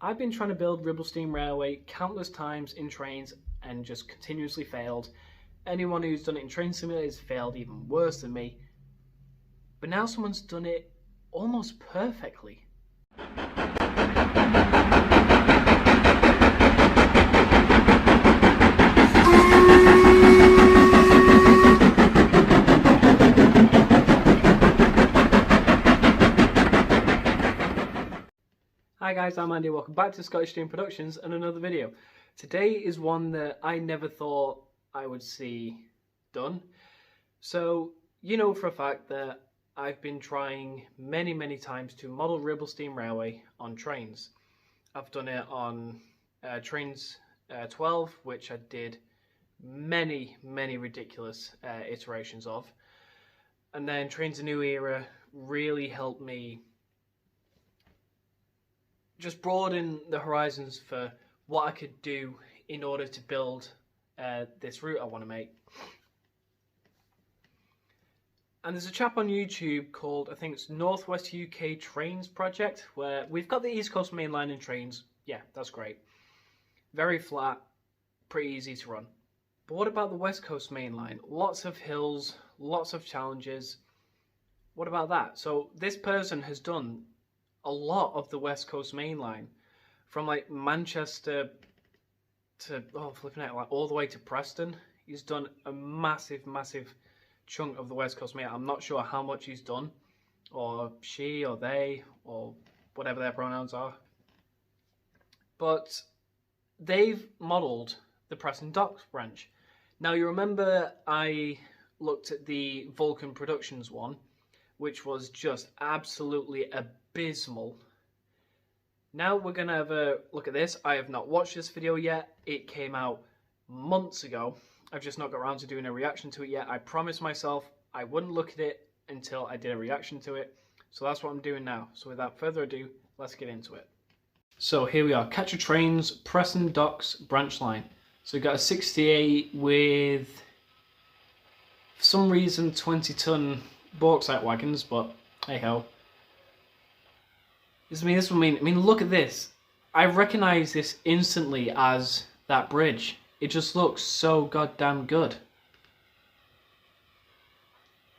I've been trying to build Ribble Steam Railway countless times in Trainz and just continuously failed. Anyone who's done it in Train Simulator has failed even worse than me. But now someone's done it almost perfectly. Hi guys, I'm Andy, welcome back to Scottish Steam Productions and another video. Today is one that I never thought I would see done. So, you know for a fact that I've been trying many times to model Ribble Steam Railway on Trainz. I've done it on Trainz 12, which I did many ridiculous iterations of. And then Trainz A New Era really helped me just broaden the horizons for what I could do in order to build this route I want to make. And there's a chap on YouTube called, I think it's Northwest UK Trains Project, where we've got the East Coast Main Line in Trainz. Yeah, that's great. Very flat, pretty easy to run. But what about the West Coast Main Line? Lots of hills, lots of challenges. What about that? So this person has done a lot of the West Coast Main Line, from like Manchester to like all the way to Preston. He's done a massive chunk of the West Coast Main Line. I'm not sure how much he's done, or she or they or whatever their pronouns are, but they've modelled the Preston Docks branch. Now you remember I looked at the Vulcan Productions one, which was just absolutely abysmal. Now we're going to have a look at this. I have not watched this video yet. It came out months ago. I've just not got around to doing a reaction to it yet. I promised myself I wouldn't look at it until I did a reaction to it. So that's what I'm doing now. So without further ado, let's get into it. So here we are. Catcher Trains, Preston Docks branch line. So we've got a 68 with, for some reason, 20-ton bauxite wagons, but hey ho. I mean, look at this. I recognize this instantly as that bridge. It just looks so goddamn good.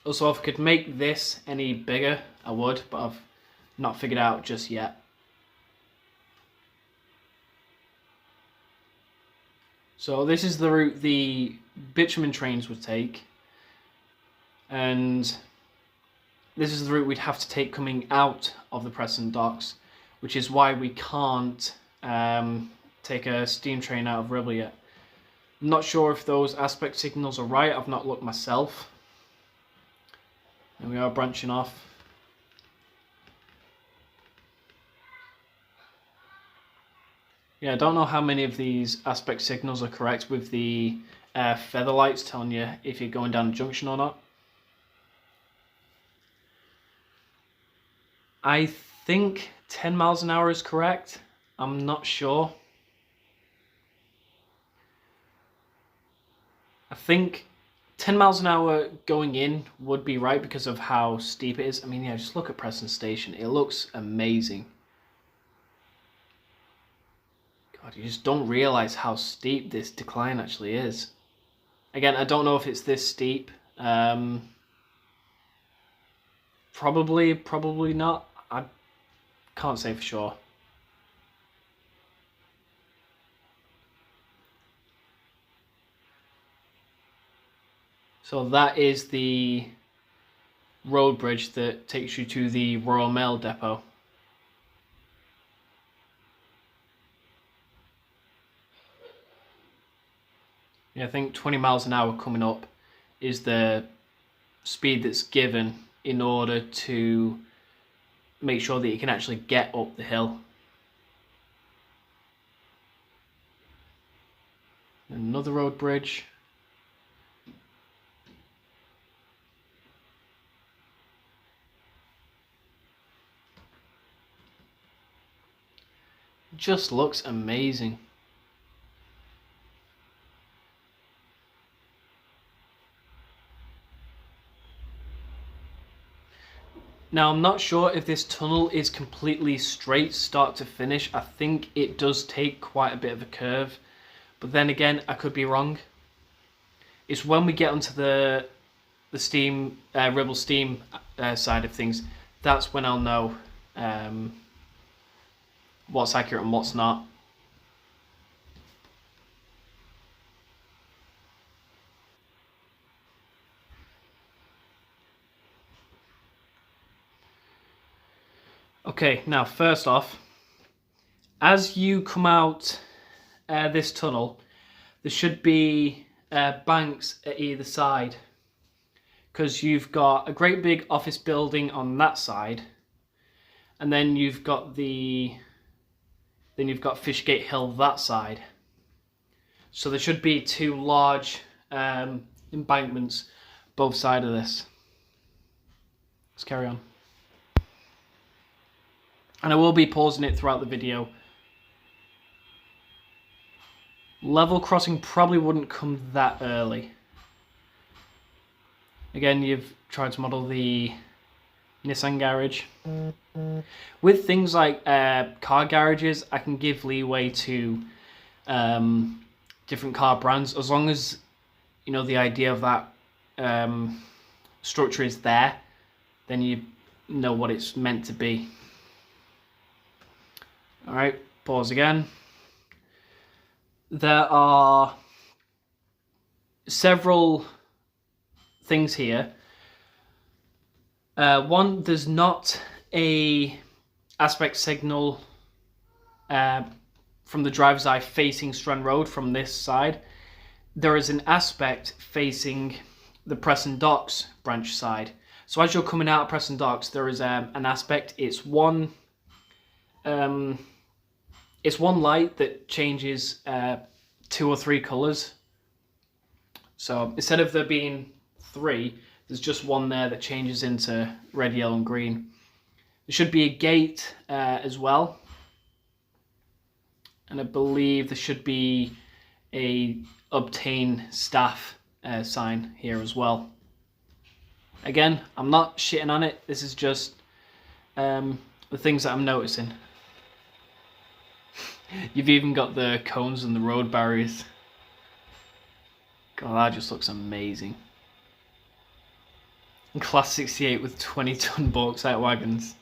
Also, if I could make this any bigger, I would, but I've not figured out just yet. So this is the route the bitumen trains would take, and this is the route we'd have to take coming out of the Preston docks, which is why we can't take a steam train out of Ribble yet. I'm not sure if those aspect signals are right. I've not looked myself. And we are branching off. Yeah, I don't know how many of these aspect signals are correct with the feather lights telling you if you're going down a junction or not. I think 10 miles an hour is correct. I'm not sure. I think 10 miles an hour going in would be right because of how steep it is. I mean, yeah, just look at Preston Station. It looks amazing. God, you just don't realize how steep this decline actually is. Again, I don't know if it's this steep. Probably not. I can't say for sure. So that is the road bridge that takes you to the Royal Mail depot. Yeah, I think 20 miles an hour coming up is the speed that's given in order to make sure that you can actually get up the hill. Another road bridge. Just looks amazing. Now, I'm not sure if this tunnel is completely straight start to finish. I think it does take quite a bit of a curve, but then again, I could be wrong. It's when we get onto the steam, Rebel steam side of things, that's when I'll know what's accurate and what's not. Okay, now first off, as you come out this tunnel, there should be banks at either side, because you've got a great big office building on that side, and then you've got Fishgate Hill that side. So there should be two large embankments both sides of this. Let's carry on. And I will be pausing it throughout the video. Level crossing probably wouldn't come that early. Again, you've tried to model the Nissan garage. With things like car garages, I can give leeway to different car brands, as long as you know the idea of that structure is there, then you know what it's meant to be. Alright, pause again. There are several things here. One, there's not a aspect signal from the driver's eye facing Strand Road from this side. There is an aspect facing the Preston Docks branch side. So as you're coming out of Preston Docks, there is an aspect. It's one light that changes 2 or 3 colours. So instead of there being 3, there's just one there that changes into red, yellow and green. There should be a gate as well. And I believe there should be a obtain staff sign here as well. Again, I'm not shitting on it. This is just the things that I'm noticing. You've even got the cones and the road barriers. God, that just looks amazing. Class 68 with 20-ton bauxite wagons.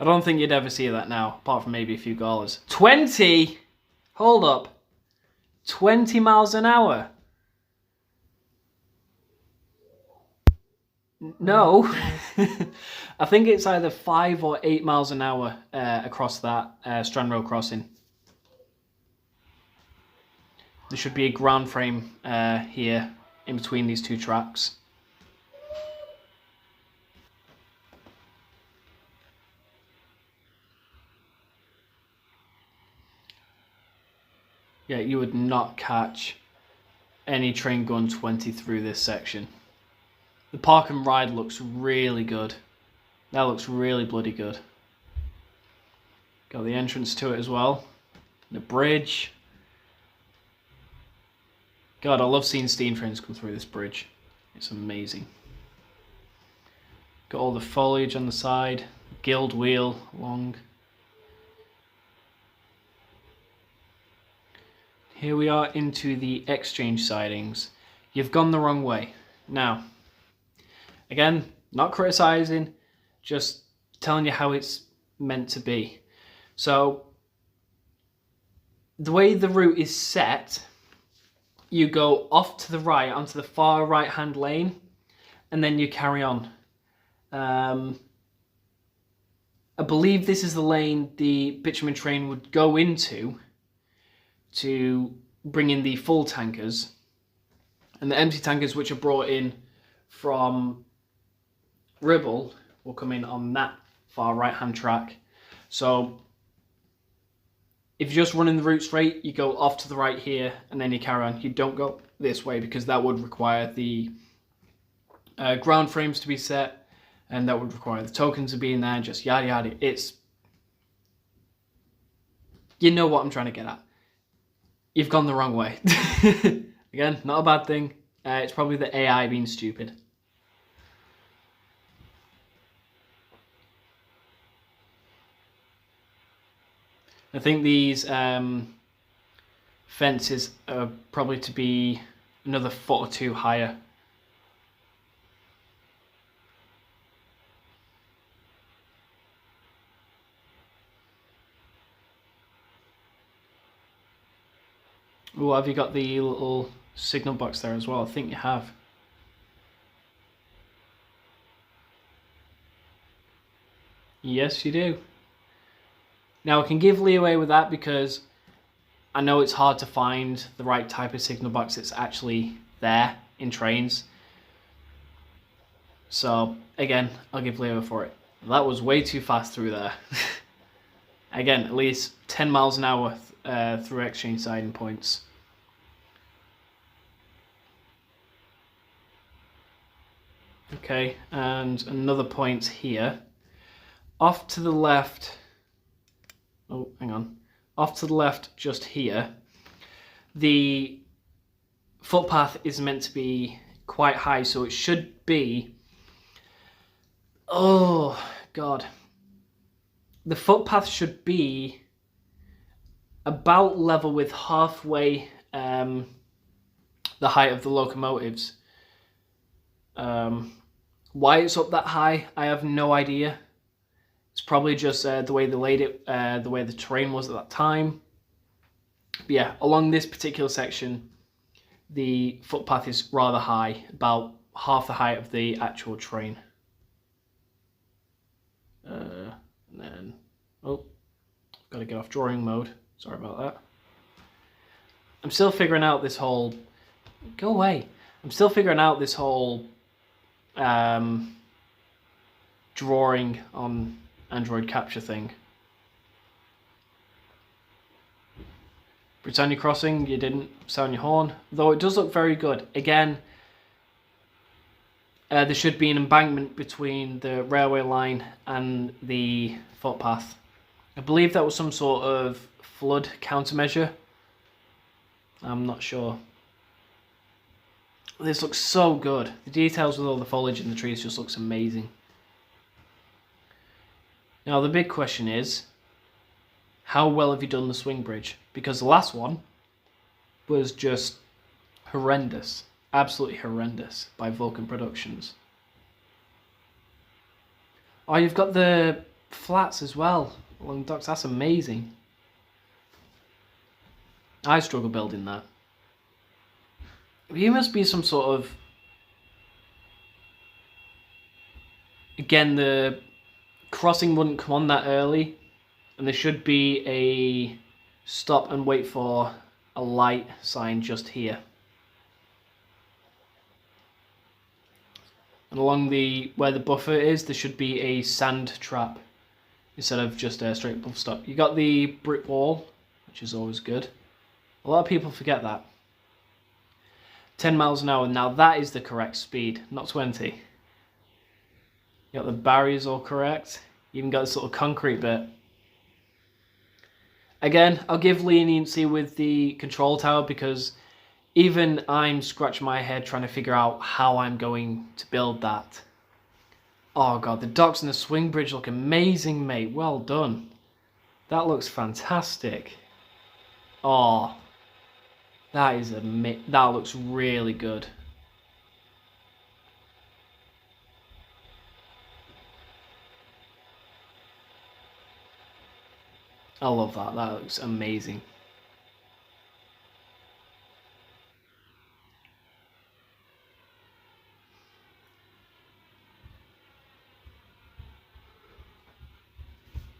I don't think you'd ever see that now, apart from maybe a few galas. 20? Hold up. 20 miles an hour? No. I think it's either 5 or 8 miles an hour across that Strand Road crossing. There should be a ground frame here in between these 2 tracks. Yeah, you would not catch any train going 20 through this section. The park and ride looks really good. That looks really bloody good. Got the entrance to it as well. The bridge. God, I love seeing steam trains come through this bridge. It's amazing. Got all the foliage on the side. Guild wheel along. Here we are into the exchange sidings. You've gone the wrong way. Now, again, not criticizing, just telling you how it's meant to be. So, the way the route is set, you go off to the right onto the far right hand lane, and then you carry on. I believe this is the lane the bitumen train would go into to bring in the full tankers, and the empty tankers which are brought in from Ribble will come in on that far right hand track. So if you're just running the route straight, you go off to the right here and then you carry on. You don't go this way because that would require the ground frames to be set, and that would require the tokens to be in there, and just yada yada. It's, you know what I'm trying to get at. You've gone the wrong way. Again, not a bad thing. It's probably the AI being stupid. I think these fences are probably to be another foot or two higher. Oh, have you got the little signal box there as well? I think you have. Yes, you do. Now I can give leeway with that because I know it's hard to find the right type of signal box that's actually there in Trainz. So again, I'll give leeway for it. That was way too fast through there. Again, at least 10 miles an hour through exchange siding points. Okay, and another point here. Off to the left, oh, hang on. Off to the left just here, the footpath is meant to be quite high, so it should be, oh God. The footpath should be about level with halfway the height of the locomotives. Why it's up that high, I have no idea. It's probably just the way they laid it, the way the terrain was at that time. But yeah, along this particular section, the footpath is rather high, about half the height of the actual train. And then, oh, got to get off drawing mode. Sorry about that. I'm still figuring out this whole, go away. I'm still figuring out this whole drawing on Android capture thing. Britannia Crossing, you didn't sound your horn, though it does look very good. Again, there should be an embankment between the railway line and the footpath. I believe that was some sort of flood countermeasure. I'm not sure. This looks so good. The details with all the foliage in the trees just looks amazing. Now the big question is, how well have you done the swing bridge? Because the last one was just horrendous. Absolutely horrendous by Vulcan Productions. Oh, you've got the flats as well along the docks. That's amazing. I struggle building that. You must be some sort of... Again, the crossing wouldn't come on that early, and there should be a stop and wait for a light sign just here. And along the where the buffer is, there should be a Sandtrap instead of just a straight buffer stop. You got the brick wall, which is always good. A lot of people forget that. 10 miles an hour. Now that is the correct speed, not 20. You got the barriers all correct. You even got this little concrete bit. Again, I'll give leniency with the control tower because even I'm scratching my head trying to figure out how I'm going to build that. Oh God, the docks and the swing bridge look amazing, mate. Well done. That looks fantastic. Oh, that looks really good. I love that. That looks amazing.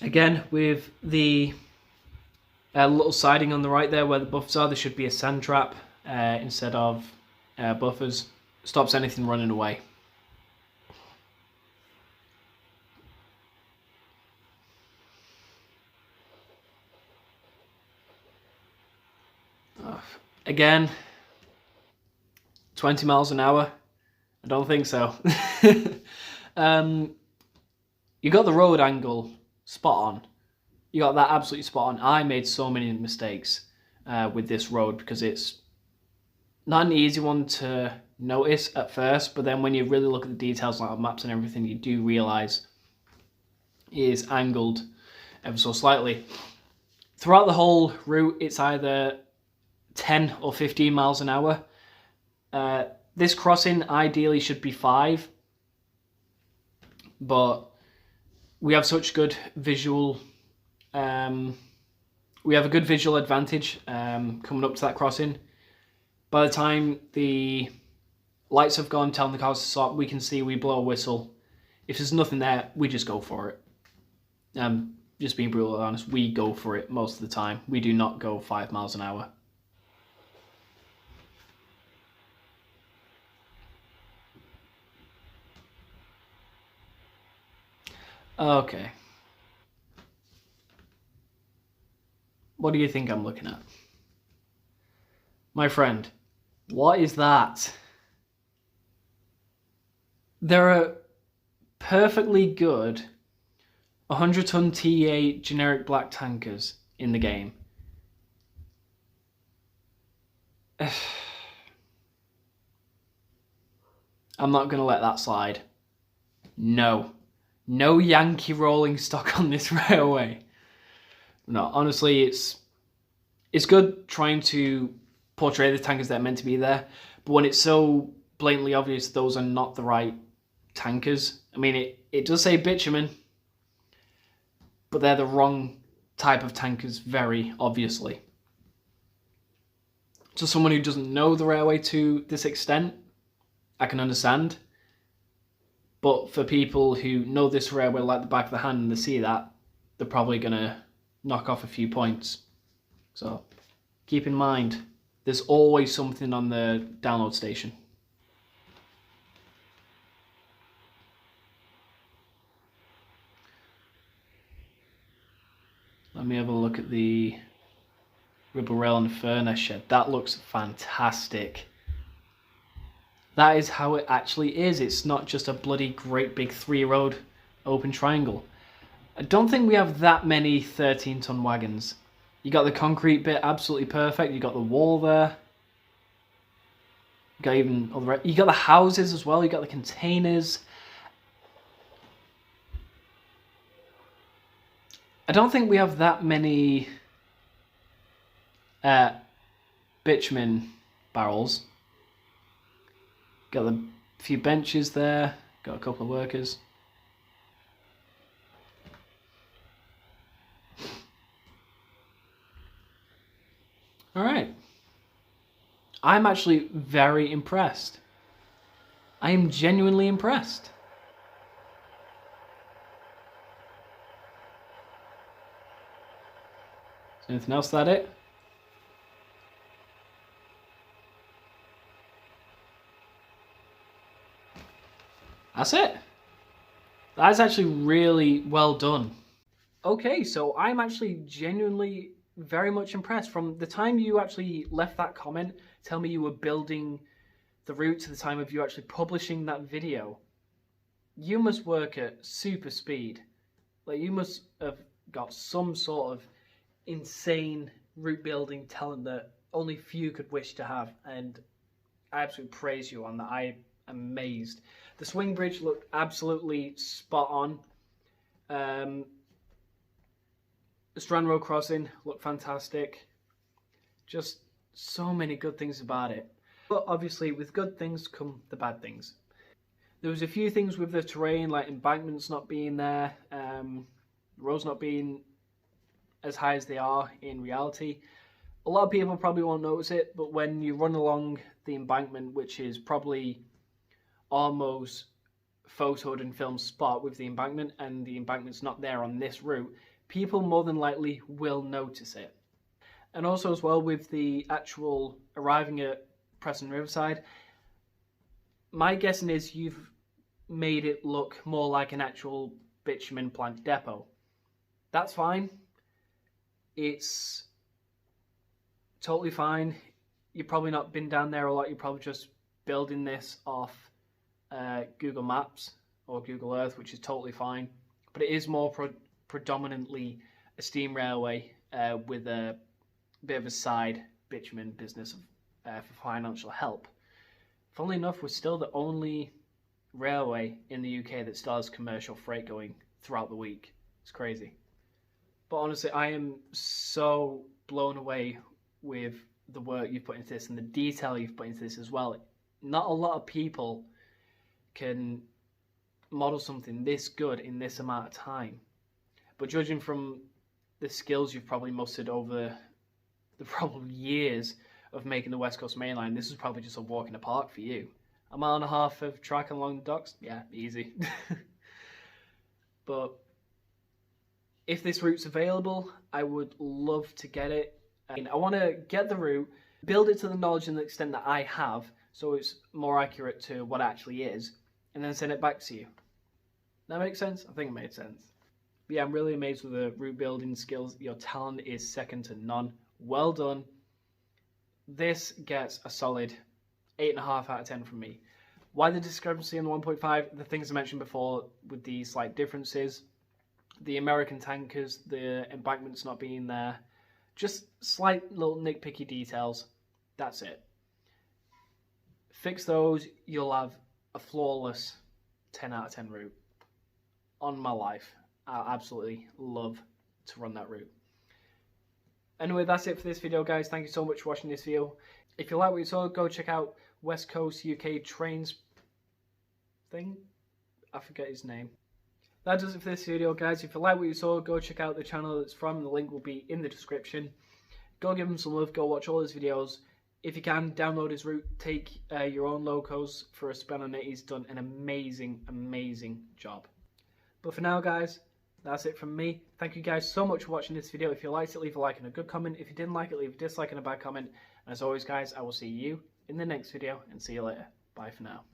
Again, with the little siding on the right there where the buffers are, there should be a Sandtrap instead of buffers. Stops anything running away. Again, 20 miles an hour? I don't think so. You got the road angle spot on. You got that absolutely spot on. I made so many mistakes with this road because it's not an easy one to notice at first, but then when you really look at the details like maps and everything, you do realise it is angled ever so slightly. Throughout the whole route, it's either 10 or 15 miles an hour. This crossing ideally should be 5, but we have such good visual. We have a good visual advantage coming up to that crossing. By the time the lights have gone, telling the cars to stop, we can see, we blow a whistle. If there's nothing there, we just go for it. Just being brutally honest, we go for it most of the time. We do not go 5 miles an hour. Okay. What do you think I'm looking at? My friend, what is that? There are perfectly good 100-ton T8 generic black tankers in the game. I'm not going to let that slide. No. No Yankee rolling stock on this railway. No, honestly, it's good trying to portray the tankers that are meant to be there, but when it's so blatantly obvious those are not the right tankers. I mean, it does say bitumen, but they're the wrong type of tankers, very obviously. To someone who doesn't know the railway to this extent, I can understand. But for people who know this railway like the back of the hand and they see that, they're probably going to knock off a few points. So keep in mind, there's always something on the download station. Let me have a look at the rubber rail and furnace shed. That looks fantastic. That is how it actually is. It's not just a bloody great big 3-road open triangle. I don't think we have that many 13-ton wagons. You got the concrete bit absolutely perfect. You got the wall there. You got even all the, you got the houses as well. You got the containers. I don't think we have that many bitumen barrels. Got a few benches there. Got a couple of workers. All right. I'm actually very impressed. I am genuinely impressed. Is there anything else that it? That's it. That's actually really well done. Okay, so I'm actually genuinely very much impressed. From the time you actually left that comment, tell me you were building the route to the time of you actually publishing that video, you must work at super speed. Like, you must have got some sort of insane route building talent that only few could wish to have, and I absolutely praise you on that. I am amazed. The swing bridge looked absolutely spot on. The Strand Road crossing looked fantastic. Just so many good things about it. But obviously, with good things come the bad things. There was a few things with the terrain, like embankments not being there, roads not being as high as they are in reality. A lot of people probably won't notice it, but when you run along the embankment, which is probably almost photoed and filmed spot with the embankment, and the embankment's not there on this route, people more than likely will notice it. And also as well, with the actual arriving at Preston Riverside, my guessing is you've made it look more like an actual bitumen plant depot. That's fine. It's totally fine. You've probably not been down there a lot. You're probably just building this off Google Maps or Google Earth, which is totally fine. But it is more predominantly a steam railway with a bit of a side bitumen business for financial help. Funnily enough, we're still the only railway in the UK that still has commercial freight going throughout the week. It's crazy. But honestly, I am so blown away with the work you've put into this and the detail you've put into this as well. Not a lot of people can model something this good in this amount of time. But judging from the skills you've probably mustered over the probably years of making the West Coast Main Line, this is probably just a walk in the park for you. A mile and a half of track along the docks? Yeah, easy. But if this route's available, I would love to get it. I want to get the route, build it to the knowledge and the extent that I have, so it's more accurate to what it actually is, and then send it back to you. That makes sense? I think it made sense. But yeah, I'm really amazed with the route building skills. Your talent is second to none. Well done. This gets a solid 8.5 out of 10 from me. Why the discrepancy in the 1.5? The things I mentioned before with the slight differences. The American tankers, the embankments not being there. Just slight little nitpicky details. That's it. Fix those, you'll have a flawless 10 out of 10 route. On my life. I absolutely love to run that route. Anyway, that's it for this video, guys. Thank you so much for watching this video. If you like what you saw, go check out West Coast UK Trainz thing. I forget his name. That does it for this video, guys. If you like what you saw, go check out the channel it's from. The link will be in the description. Go give him some love. Go watch all his videos. If you can, download his route. Take your own locos for a spin on it. He's done an amazing, amazing job. But for now, guys, that's it from me. Thank you guys so much for watching this video. If you liked it, leave a like and a good comment. If you didn't like it, leave a dislike and a bad comment. And as always, guys, I will see you in the next video and see you later. Bye for now.